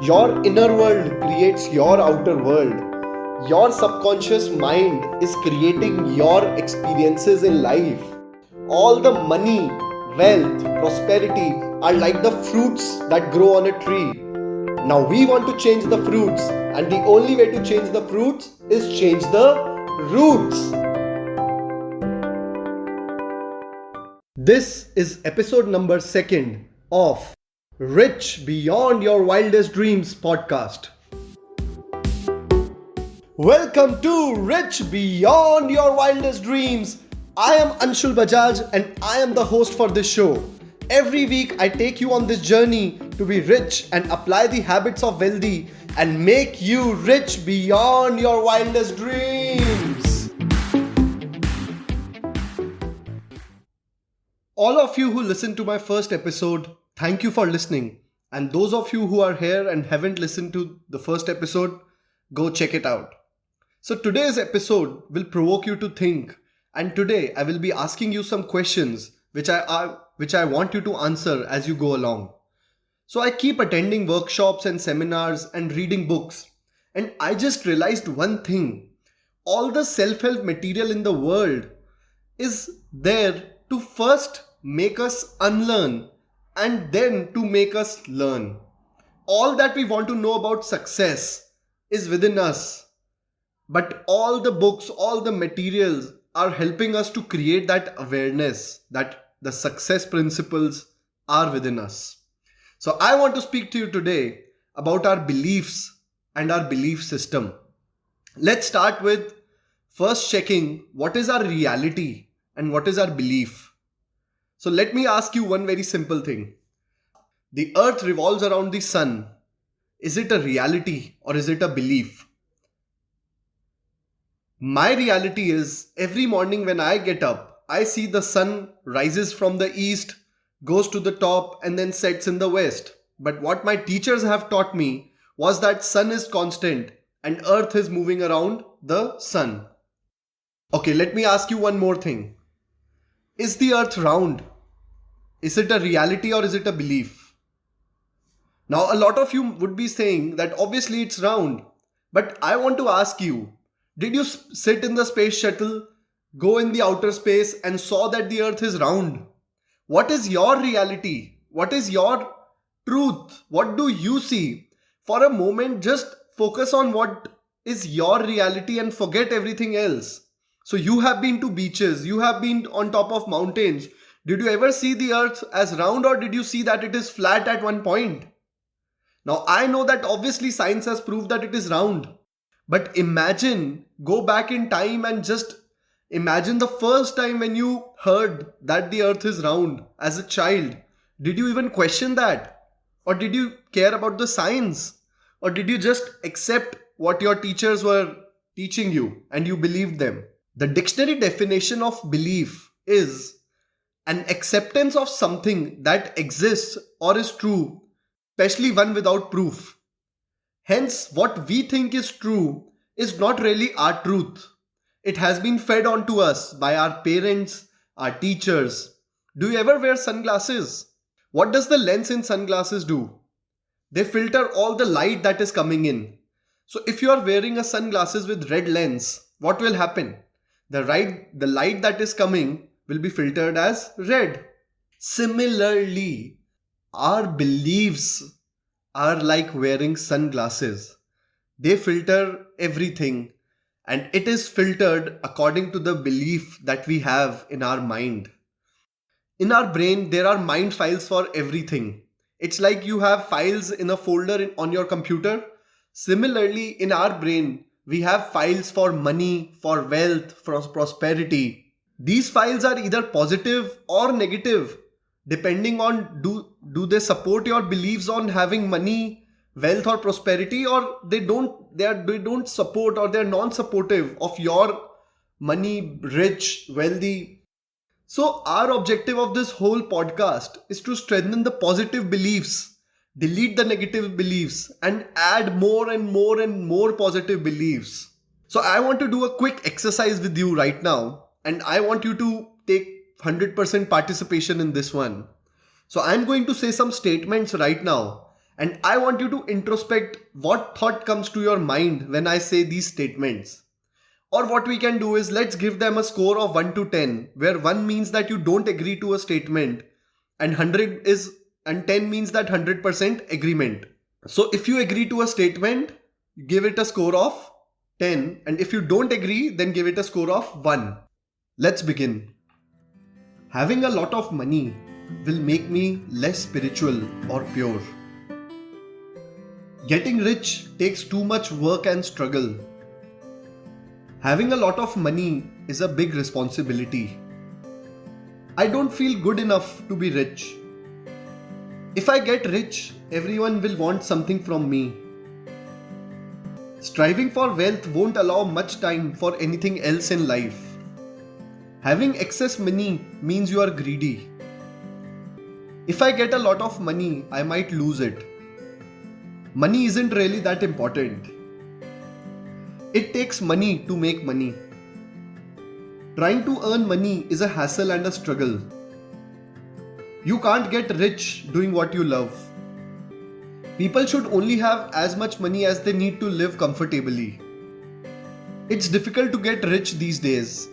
Your inner world creates your outer world. Your subconscious mind is creating your experiences in life. All the money, wealth, prosperity are like the fruits that grow on a tree. Now we want to change the fruits, and the only way to change the fruits is change the roots. This is episode number 2 of Rich Beyond Your Wildest Dreams podcast. Welcome to Rich Beyond Your Wildest Dreams. I am Anshul Bajaj and I am the host for this show. Every week I take you on this journey to be rich and apply the habits of wealthy and make you rich beyond your wildest dreams. All of you who listened to my first episode, thank you for listening. And those of you who are here and haven't listened to the first episode, go check it out. So today's episode will provoke you to think. And today I will be asking you some questions which I want you to answer as you go along. So I keep attending workshops and seminars and reading books. And I just realized one thing. All the self-help material in the world is there to first make us unlearn and then to make us learn. All that we want to know about success is within us. But all the books, all the materials are helping us to create that awareness that the success principles are within us. So I want to speak to you today about our beliefs and our belief system. Let's start with first checking what is our reality and what is our belief. So let me ask you one very simple thing. The earth revolves around the sun. Is it a reality or is it a belief? My reality is every morning when I get up, I see the sun rises from the east, goes to the top and then sets in the west. But what my teachers have taught me was that sun is constant and earth is moving around the sun. Okay, let me ask you one more thing. Is the earth round? Is it a reality or is it a belief? Now, a lot of you would be saying that obviously it's round. But I want to ask you, did you sit in the space shuttle, go in the outer space and saw that the earth is round? What is your reality? What is your truth? What do you see? For a moment, just focus on what is your reality and forget everything else. So you have been to beaches, you have been on top of mountains. Did you ever see the earth as round or did you see that it is flat at one point? Now I know that obviously science has proved that it is round. But imagine, go back in time and just imagine the first time when you heard that the earth is round as a child. Did you even question that? Or did you care about the science? Or did you just accept what your teachers were teaching you and you believed them? The dictionary definition of belief is an acceptance of something that exists or is true, especially one without proof. Hence, what we think is true is not really our truth. It has been fed on to us by our parents, our teachers. Do you ever wear sunglasses? What does the lens in sunglasses do? They filter all the light that is coming in. So if you are wearing a sunglasses with red lens, what will happen? The light that is coming will be filtered as red. Similarly, our beliefs are like wearing sunglasses. They filter everything and it is filtered according to the belief that we have in our mind. In our brain, there are mind files for everything. It's like you have files in a folder on your computer. Similarly, in our brain, we have files for money, for wealth, for prosperity. These files are either positive or negative, depending on do they support your beliefs on having money, wealth or prosperity, or they don't support or they're non-supportive of your money, rich, wealthy. So our objective of this whole podcast is to strengthen the positive beliefs, delete the negative beliefs and add more and more and more positive beliefs. So I want to do a quick exercise with you right now. And I want you to take 100% participation in this one. So I'm going to say some statements right now And I want you to introspect what thought comes to your mind when I say these statements. Or what we can do is let's give them a score of 1 to 10, where 1 means that you don't agree to a statement and 100 is and 10 means that 100% agreement. So if you agree to a statement, give it a score of 10, and if you don't agree, then give it a score of 1. Let's begin. Having a lot of money will make me less spiritual or pure. Getting rich takes too much work and struggle. Having a lot of money is a big responsibility. I don't feel good enough to be rich. If I get rich, everyone will want something from me. Striving for wealth won't allow much time for anything else in life. Having excess money means you are greedy. If I get a lot of money, I might lose it. Money isn't really that important. It takes money to make money. Trying to earn money is a hassle and a struggle. You can't get rich doing what you love. People should only have as much money as they need to live comfortably. It's difficult to get rich these days.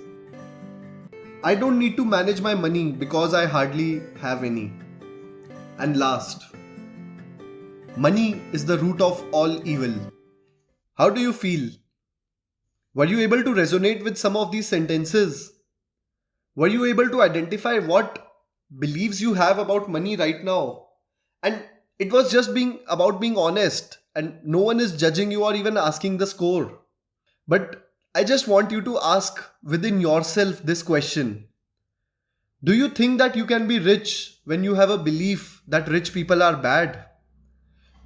I don't need to manage my money because I hardly have any. And last, money is the root of all evil. How do you feel? Were you able to resonate with some of these sentences? Were you able to identify what beliefs you have about money right now? And it was just about being honest, and no one is judging you or even asking the score. But I just want you to ask within yourself this question. Do you think that you can be rich when you have a belief that rich people are bad?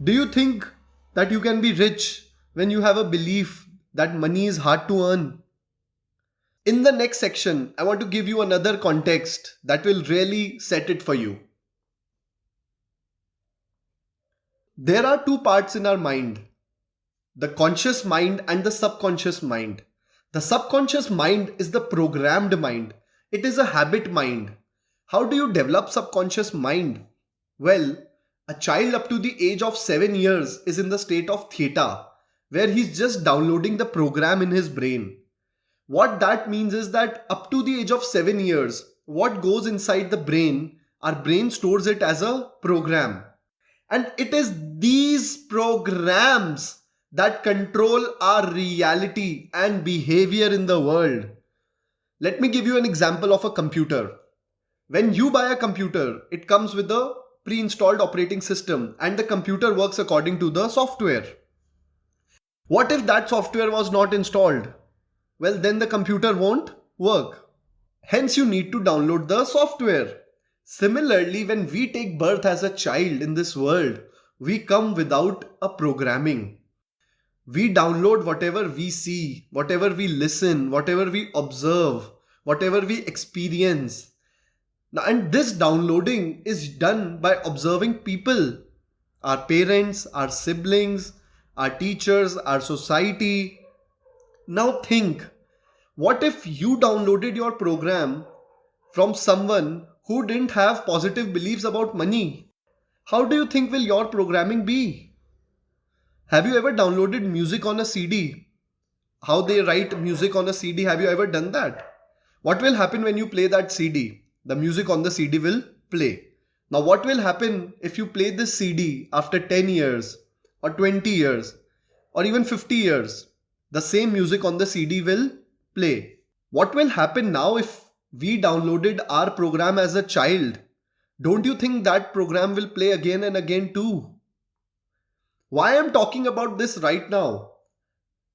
Do you think that you can be rich when you have a belief that money is hard to earn? In the next section, I want to give you another context that will really set it for you. There are two parts in our mind, the conscious mind and the subconscious mind. The subconscious mind is the programmed mind. It is a habit mind. How do you develop subconscious mind? Well, a child up to the age of 7 years is in the state of theta, where he's just downloading the program in his brain. What that means is that up to the age of 7 years, what goes inside the brain, our brain stores it as a program. And it is these programs that control our reality and behavior in the world. Let me give you an example of a computer. When you buy a computer, it comes with a pre-installed operating system and the computer works according to the software. What if that software was not installed? Well, then the computer won't work. Hence, you need to download the software. Similarly, when we take birth as a child in this world, we come without a programming. We download whatever we see, whatever we listen, whatever we observe, whatever we experience. Now, and this downloading is done by observing people, our parents, our siblings, our teachers, our society. Now think, what if you downloaded your program from someone who didn't have positive beliefs about money? How do you think will your programming be? Have you ever downloaded music on a CD? How they write music on a CD, have you ever done that? What will happen when you play that CD? The music on the CD will play. Now what will happen if you play this CD after 10 years or 20 years or even 50 years? The same music on the CD will play. What will happen now if we downloaded our program as a child? Don't you think that program will play again and again too? Why I'm talking about this right now?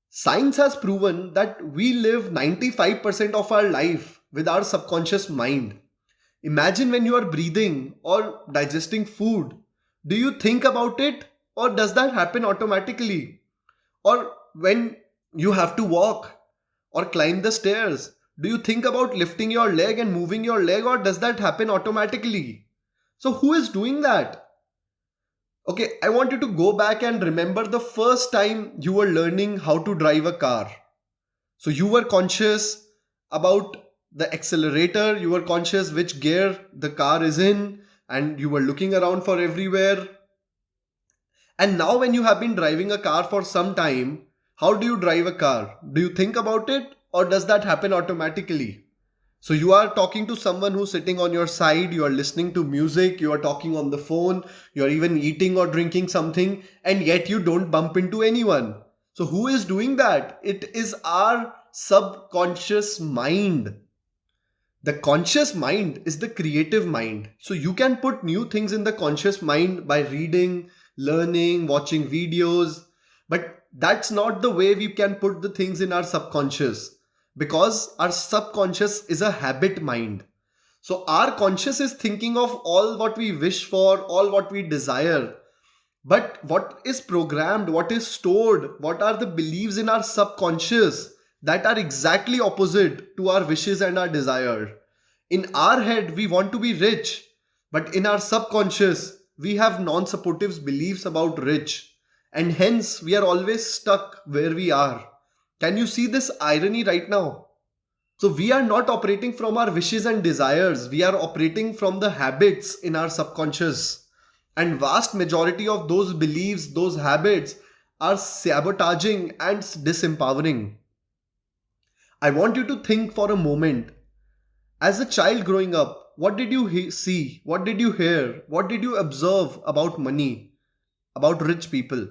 Science has proven that we live 95% of our life with our subconscious mind. Imagine when you are breathing or digesting food. Do you think about it, or does that happen automatically? Or when you have to walk or climb the stairs, do you think about lifting your leg and moving your leg, or does that happen automatically? So who is doing that? Okay, I want you to go back and remember the first time you were learning how to drive a car. So you were conscious about the accelerator, you were conscious which gear the car is in, and you were looking around for everywhere. And now, when you have been driving a car for some time, how do you drive a car? Do you think about it, or does that happen automatically? So, you are talking to someone who's sitting on your side, you are listening to music, you are talking on the phone, you are even eating or drinking something, and yet you don't bump into anyone. So, who is doing that? It is our subconscious mind. The conscious mind is the creative mind. So you can put new things in the conscious mind by reading, learning, watching videos. But that's not the way we can put the things in our subconscious, because our subconscious is a habit mind. So our conscious is thinking of all what we wish for, all what we desire. But what is programmed, what is stored, what are the beliefs in our subconscious that are exactly opposite to our wishes and our desire? In our head, we want to be rich, but in our subconscious, we have non supportive beliefs about rich, and hence we are always stuck where we are. Can you see this irony right now? So, we are not operating from our wishes and desires, we are operating from the habits in our subconscious. And vast majority of those beliefs, those habits are sabotaging and disempowering. I want you to think for a moment. As a child growing up, what did you see? What did you hear? What did you observe about money, about rich people?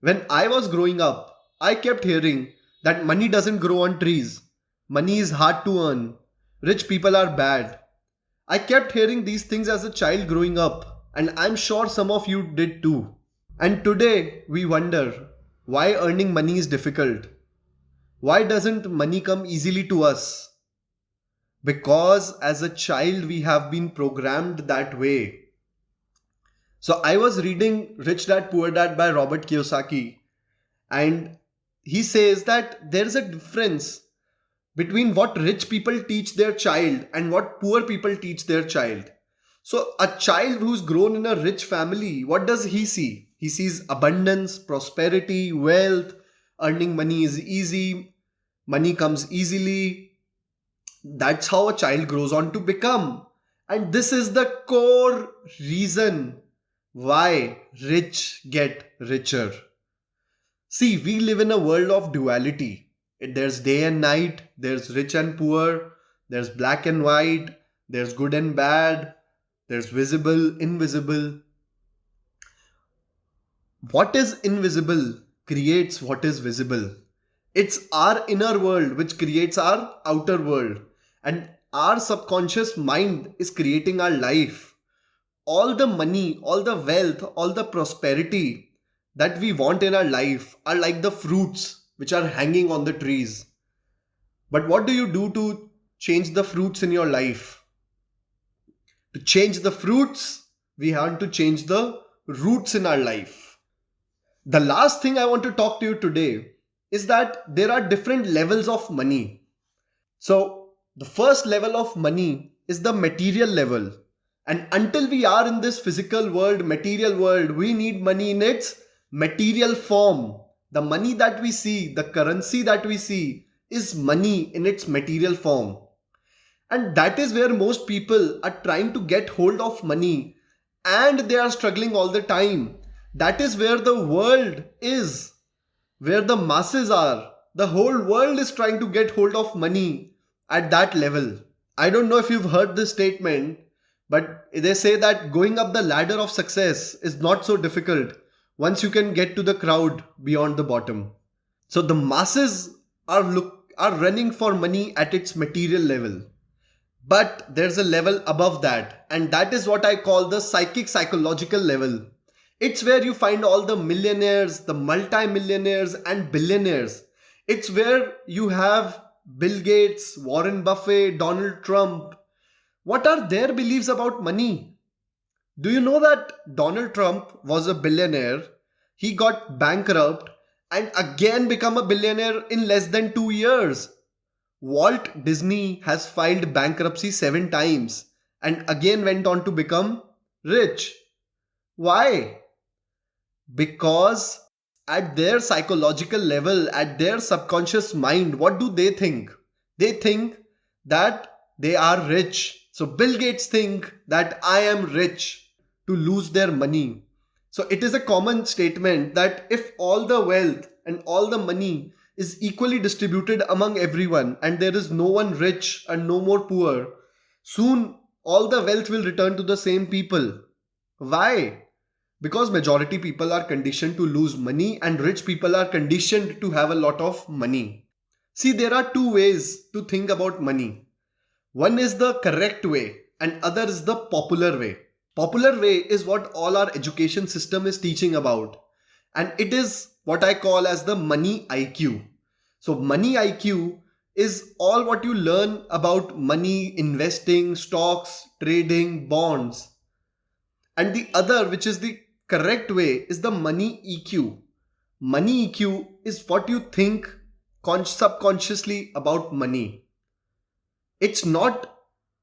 When I was growing up, I kept hearing that money doesn't grow on trees. Money is hard to earn. Rich people are bad. I kept hearing these things as a child growing up, and I'm sure some of you did too. And today we wonder why earning money is difficult. Why doesn't money come easily to us? Because as a child we have been programmed that way. So I was reading Rich Dad Poor Dad by Robert Kiyosaki, and he says that there is a difference between what rich people teach their child and what poor people teach their child. So a child who's grown in a rich family, what does he see? He sees abundance, prosperity, wealth, earning money is easy, money comes easily. That's how a child grows on to become. And this is the core reason why rich get richer. See, we live in a world of duality. There's day and night, there's rich and poor, there's black and white, there's good and bad, there's visible, invisible. What is invisible creates what is visible. It's our inner world which creates our outer world. And our subconscious mind is creating our life. All the money, all the wealth, all the prosperity that we want in our life are like the fruits which are hanging on the trees. But what do you do to change the fruits in your life? To change the fruits, we have to change the roots in our life. The last thing I want to talk to you today is that there are different levels of money. So, the first level of money is the material level. And until we are in this physical world, material world, we need money in its material form. The money that we see, the currency that we see, is money in its material form. And that is where most people are trying to get hold of money, and they are struggling all the time. That is where the world is, where the masses are. The whole world is trying to get hold of money at that level. I don't know if you've heard this statement, but they say that going up the ladder of success is not so difficult once you can get to the crowd beyond the bottom. So the masses are running for money at its material level. But there's a level above that, and that is what I call the psychological level. It's where you find all the millionaires, the multi-millionaires and billionaires. It's where you have Bill Gates, Warren Buffett, Donald Trump. What are their beliefs about money? Do you know that Donald Trump was a billionaire? He got bankrupt and again become a billionaire in less than 2 years. Walt Disney has filed bankruptcy 7 times and again went on to become rich. Why? Because at their psychological level, at their subconscious mind, what do they think? They think that they are rich. So Bill Gates think that I am rich to lose their money. So it is a common statement that if all the wealth and all the money is equally distributed among everyone and there is no one rich and no more poor, soon all the wealth will return to the same people. Why? Because majority people are conditioned to lose money and rich people are conditioned to have a lot of money. See, there are two ways to think about money. One is the correct way and other is the popular way. Popular way is what all our education system is teaching about, and it is what I call as the money IQ. So money IQ is all what you learn about money, investing, stocks, trading, bonds. And the other, which is the correct way, is the money EQ. Money EQ is what you think subconsciously about money. It's not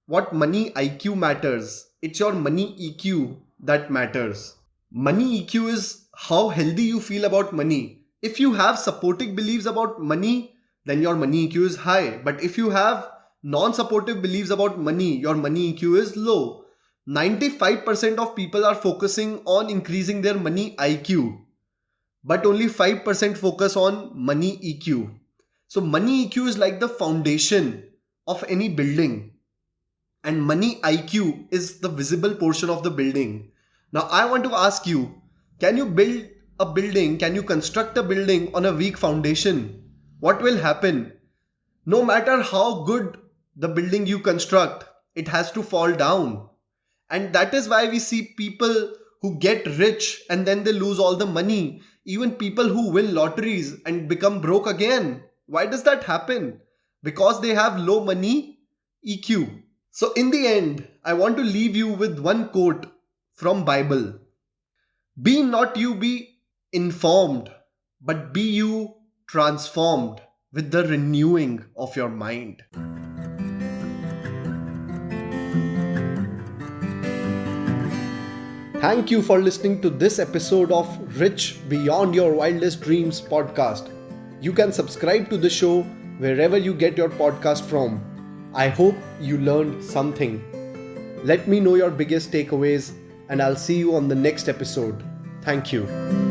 what money IQ matters, it's your money EQ that matters. Money EQ is how healthy you feel about money. If you have supportive beliefs about money, then your money EQ is high. But if you have non-supportive beliefs about money, your money EQ is low. 95% of people are focusing on increasing their money IQ, but only 5% focus on money EQ. So money EQ is like the foundation of any building, and money IQ is the visible portion of the building. Now I want to ask you, can you build a building, can you construct a building on a weak foundation? What will happen? No matter how good the building you construct, it has to fall down. And that is why we see people who get rich and then they lose all the money. Even people who win lotteries and become broke again. Why does that happen? Because they have low money EQ. So in the end, I want to leave you with one quote from Bible. Be not you be informed, but be you transformed with the renewing of your mind. Thank you for listening to this episode of Rich Beyond Your Wildest Dreams podcast. You can subscribe to the show wherever you get your podcast from. I hope you learned something. Let me know your biggest takeaways and I'll see you on the next episode. Thank you.